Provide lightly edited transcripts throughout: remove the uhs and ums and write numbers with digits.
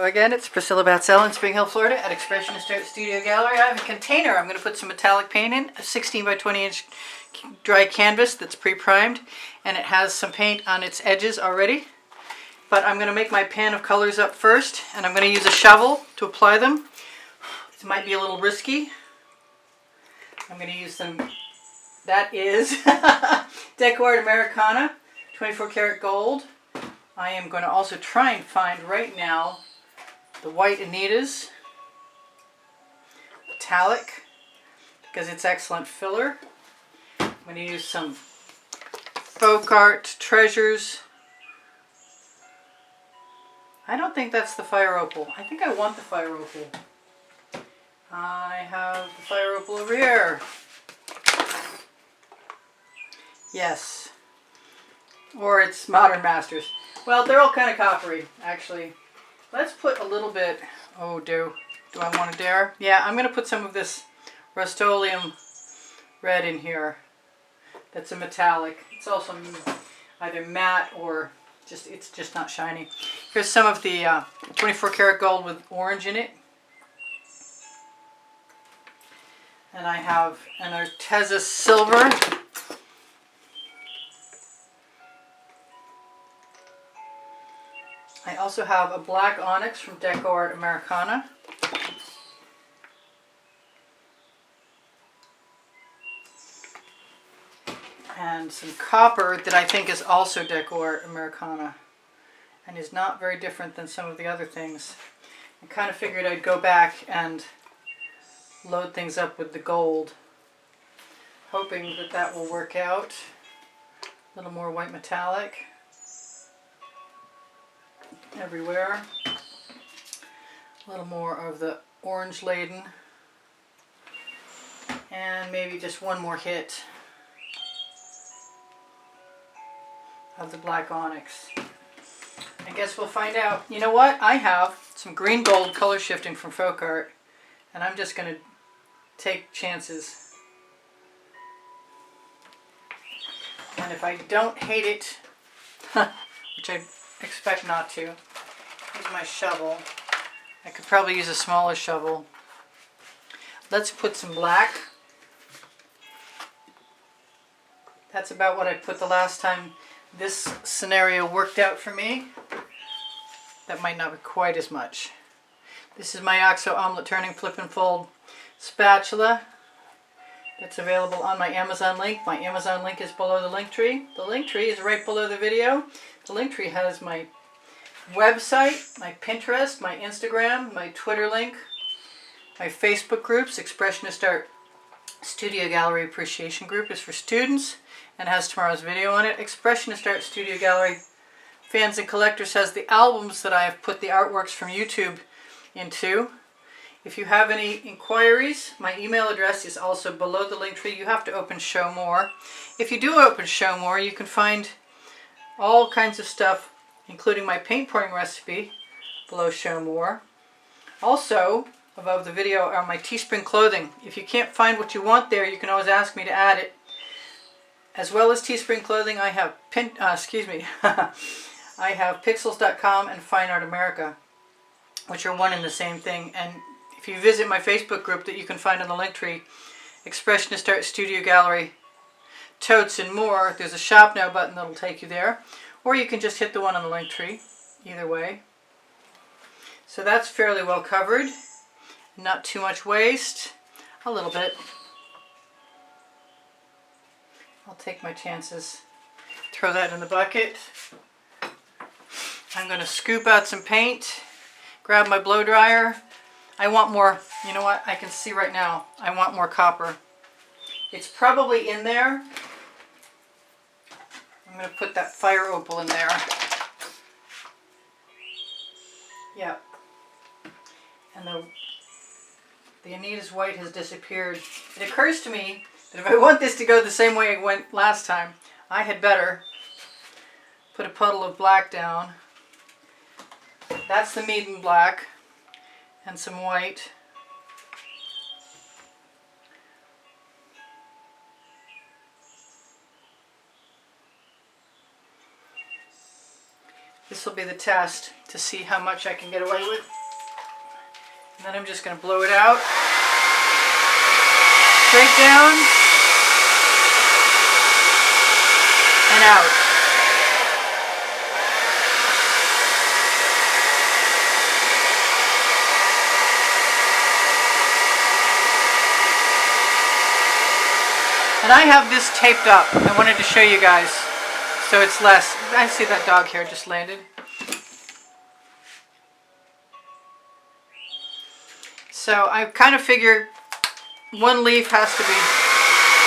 Again, it's Priscilla Batzell in Spring Hill, Florida at Expressionist Art Studio Gallery. I have a container I'm going to put some metallic paint in, a 16 by 20 inch dry canvas that's pre-primed, and it has some paint on its edges already. But I'm going to make my pan of colors up first, and I'm going to use a shovel to apply them. It might be a little risky. I'm going to use some, that is Decor Americana, 24 karat gold. I am going to also try and find right now the white Anita's metallic, because it's excellent filler. I'm going to use some Folk Art Treasures. I don't think that's the Fire Opal. I think I want the Fire Opal. I have the Fire Opal over here. Yes. Or it's Modern Masters. Well, they're all kind of coppery, actually. Let's put a little bit, do I want to dare? Yeah, I'm going to put some of this Rust-Oleum red in here. That's a metallic. It's also either matte or it's just not shiny. Here's some of the 24 karat gold with orange in it. And I have an Arteza silver. I also have a black onyx from Decor Americana. And some copper that I think is also Decor Americana and is not very different than some of the other things. I kind of figured I'd go back and load things up with the gold, hoping that that will work out. A little more white metallic everywhere. A little more of the orange laden, and maybe just one more hit of the black onyx. I guess we'll find out. You know what? I have some green gold color shifting from Folk Art, and I'm just going to take chances. And if I don't hate it, which I expect not to, here's my shovel. I could probably use a smaller shovel. Let's put some black. That's about what I put the last time this scenario worked out for me. That might not be quite as much. This is my OXO omelet turning flip and fold spatula. It's available on my Amazon link. My Amazon link is below the link tree. The link tree is right below the video. The link tree has my website, my Pinterest, my Instagram, my Twitter link, my Facebook groups. Expressionist Art Studio Gallery Appreciation Group is for students and has tomorrow's video on it. Expressionist Art Studio Gallery Fans and Collectors has the albums that I have put the artworks from YouTube into. If you have any inquiries, my email address is also below the link tree. You have to open Show More. If you do open Show More, you can find all kinds of stuff, including my paint pouring recipe below Show More. Also, above the video are my Teespring clothing. If you can't find what you want there, you can always ask me to add it. As well as Teespring clothing, I have I have Pixels.com and Fine Art America, which are one and the same thing. And if you visit my Facebook group that you can find on the link tree, Expressionist Art Studio Gallery, Totes and More, there's a Shop Now button that'll take you there. Or you can just hit the one on the link tree, either way. So that's fairly well covered. Not too much waste. A little bit. I'll take my chances. Throw that in the bucket. I'm going to scoop out some paint. Grab my blow dryer. I want more, you know what, I can see right now, I want more copper. It's probably in there. I'm going to put that Fire Opal in there. Yep. And the Anita's white has disappeared. It occurs to me that if I want this to go the same way it went last time, I had better put a puddle of black down. That's the Meaden black. And some white. This will be the test to see how much I can get away with. And then I'm just going to blow it out. Straight down and out. And I have this taped up. I wanted to show you guys so it's less. I see that dog hair just landed. So I kind of figure one leaf has to be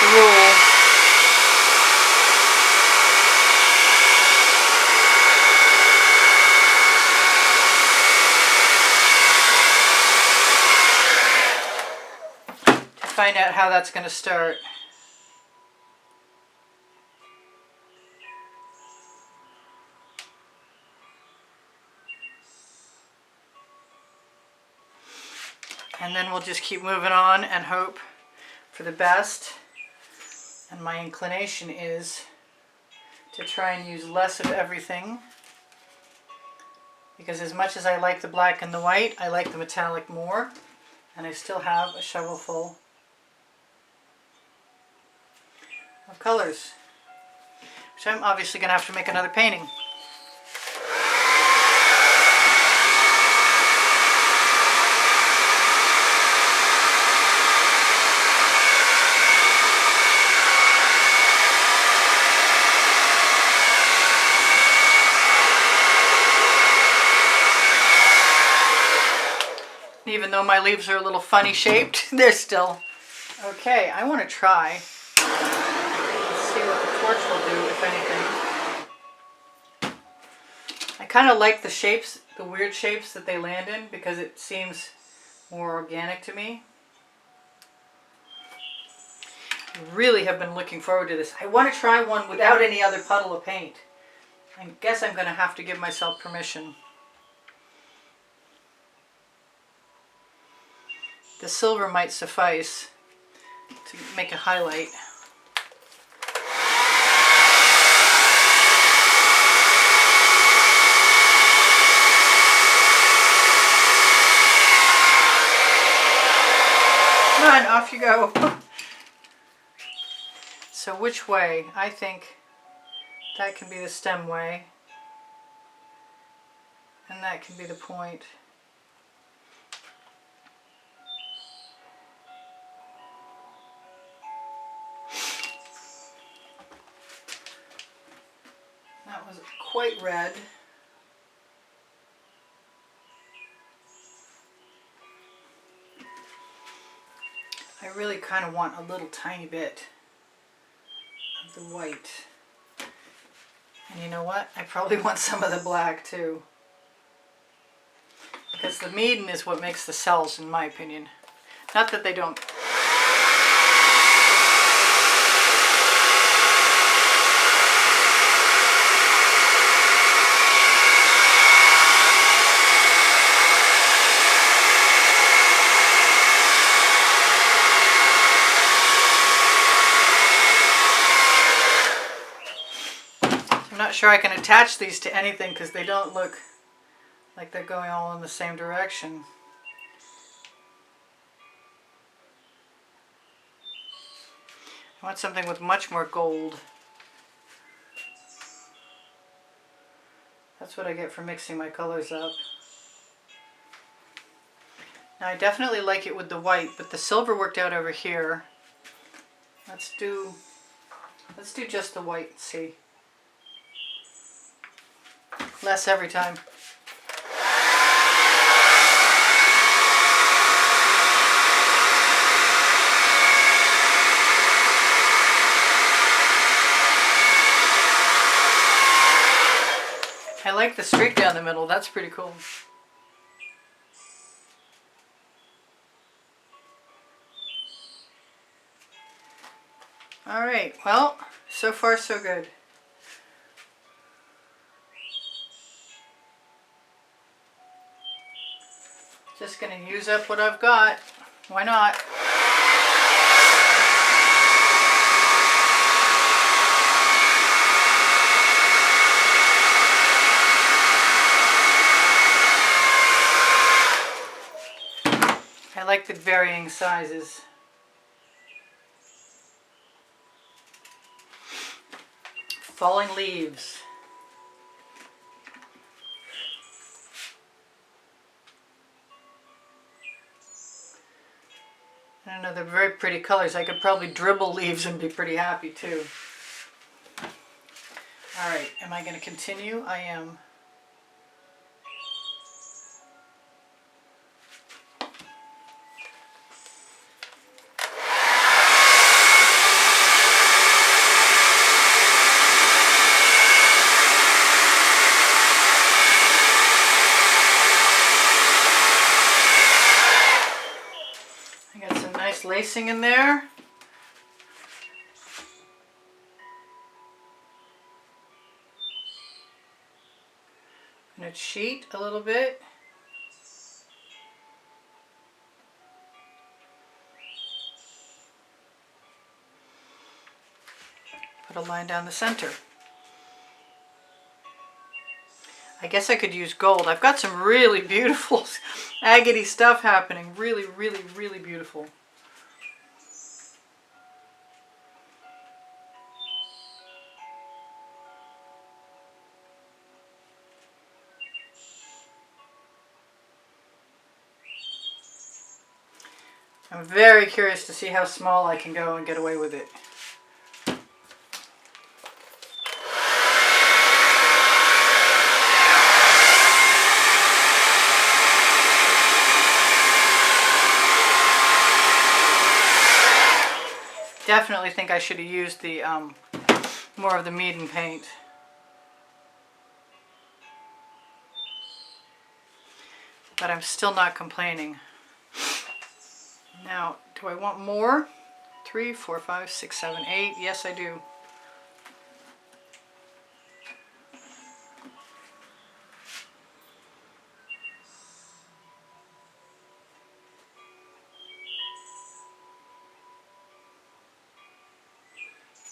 the rule. To find out how that's going to start. And then we'll just keep moving on and hope for the best. And my inclination is to try and use less of everything. Because as much as I like the black and the white, I like the metallic more. And I still have a shovel full of colors. Which I'm obviously going to have to make another painting. Even though my leaves are a little funny shaped, they're still okay. I want to try. Let's see what the torch will do, if anything. I kind of like the shapes, the weird shapes that they land in, because it seems more organic to me. I really have been looking forward to this. I want to try one without any other puddle of paint. I guess I'm going to have to give myself permission. The silver might suffice to make a highlight. Come on, off you go. So which way? I think that can be the stem way. And that can be the point. That was quite red. I really kind of want a little tiny bit of the white. And you know what? I probably want some of the black too. Because the median is what makes the cells, in my opinion. Not that they don't. I'm not sure I can attach these to anything because they don't look like they're going all in the same direction. I want something with much more gold. That's what I get for mixing my colors up. Now I definitely like it with the white, but the silver worked out over here. Let's do just the white and see. Less every time. I like the streak down the middle. That's pretty cool. All right, well, so far so good. Just gonna use up what I've got. Why not? I like the varying sizes. Falling leaves. I don't know, they're very pretty colors. I could probably dribble leaves and be pretty happy too. Alright, am I going to continue? I am. I got some nice lacing in there. I'm going to cheat a little bit. Put a line down the center. I guess I could use gold. I've got some really beautiful agate stuff happening. Really, really, really beautiful. I'm very curious to see how small I can go and get away with it. Definitely think I should have used the more of the Mead paint. But I'm still not complaining. Now, do I want more? 3, 4, 5, 6, 7, 8. Yes, I do.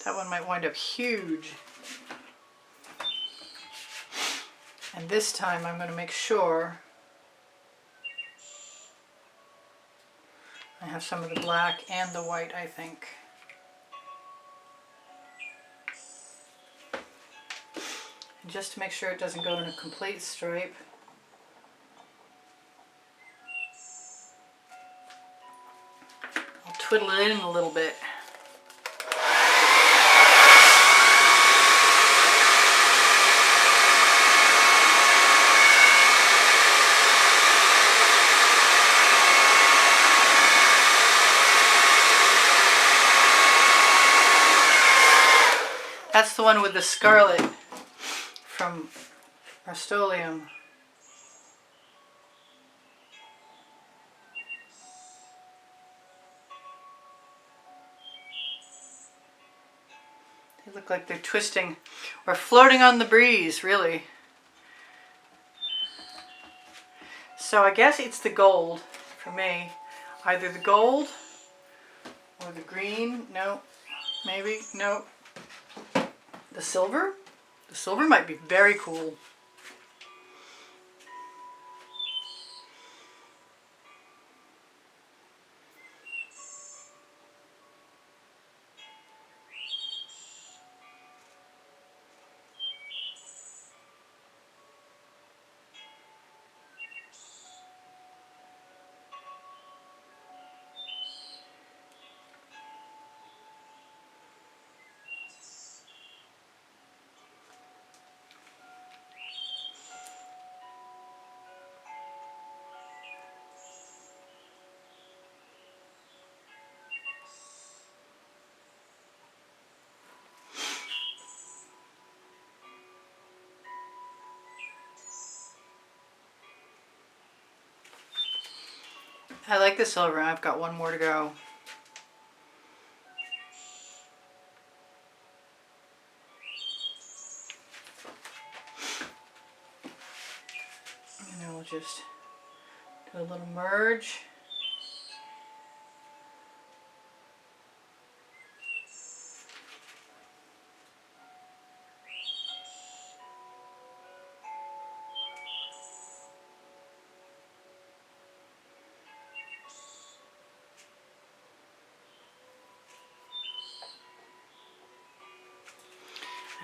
That one might wind up huge. And this time I'm going to make sure I have some of the black and the white, I think. And just to make sure it doesn't go in a complete stripe. I'll twiddle it in a little bit. That's the one with the scarlet from Rust-Oleum. They look like they're twisting or floating on the breeze, really. So I guess it's the gold for me. Either the gold or the green. No, maybe, no. The silver? The silver might be very cool. I like the silver. I've got one more to go. And then we'll just do a little merge.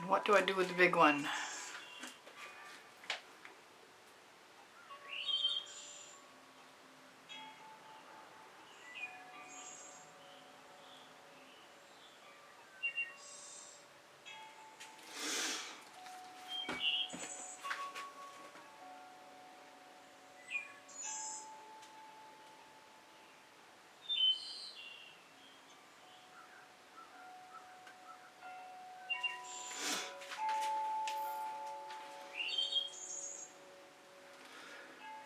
What do I do with the big one?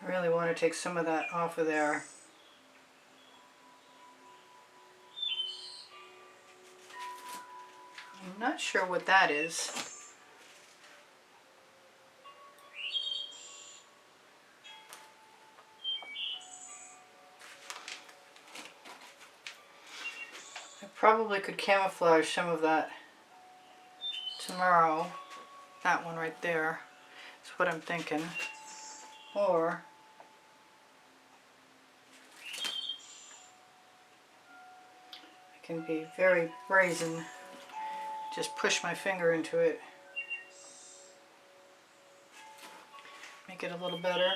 I really want to take some of that off of there. I'm not sure what that is. I probably could camouflage some of that tomorrow. That one right there is what I'm thinking. Or I can be very brazen. Just push my finger into it. Make it a little better.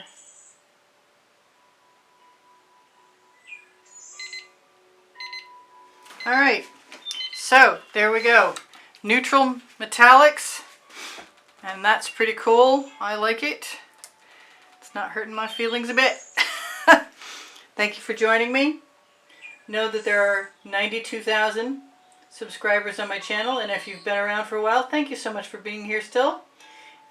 Alright, so there we go. Neutral metallics, and that's pretty cool. I like it. It's not hurting my feelings a bit. Thank you for joining me. Know that there are 92,000 subscribers on my channel, and if you've been around for a while, thank you so much for being here still.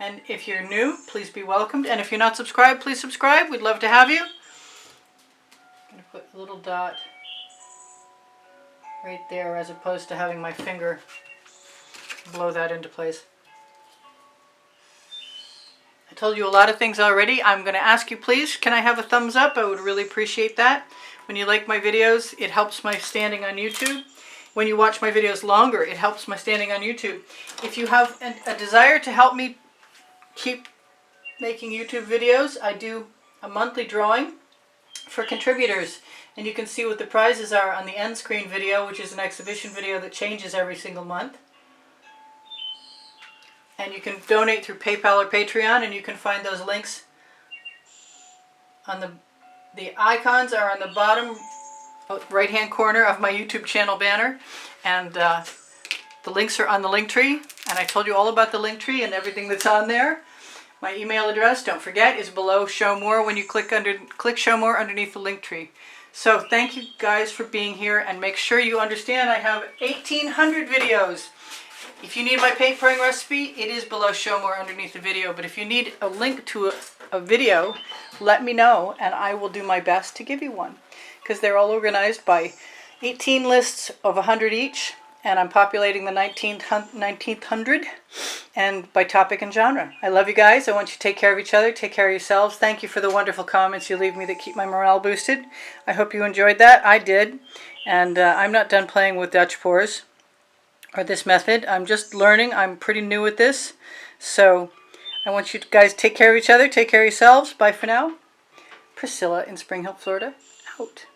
And if you're new, please be welcomed. And if you're not subscribed, please subscribe. We'd love to have you. I'm going to put a little dot right there as opposed to having my finger blow that into place. I told you a lot of things already. I'm going to ask you, please, can I have a thumbs up? I would really appreciate that. When you like my videos, it helps my standing on YouTube. When you watch my videos longer, it helps my standing on YouTube. If you have a desire to help me keep making YouTube videos, I do a monthly drawing for contributors. And you can see what the prizes are on the end screen video, which is an exhibition video that changes every single month. And you can donate through PayPal or Patreon, and you can find those links on the icons are on the bottom right hand corner of my YouTube channel banner, and the links are on the link tree. And I told you all about the link tree and everything that's on there. My email address, don't forget, is below Show More when you click Show More underneath the link tree. So thank you guys for being here, and make sure you understand I have 1,800 videos. If you need my paint pouring recipe, it is below Show More underneath the video. But if you need a link to a video, let me know, and I will do my best to give you one. Because they're all organized by 18 lists of 100 each, and I'm populating the 1900 and by topic and genre. I love you guys. I want you to take care of each other. Take care of yourselves. Thank you for the wonderful comments you leave me that keep my morale boosted. I hope you enjoyed that. I did. And I'm not done playing with Dutch pours or this method. I'm just learning. I'm pretty new at this. So I want you guys to take care of each other. Take care of yourselves. Bye for now. Priscilla in Spring Hill, Florida, out.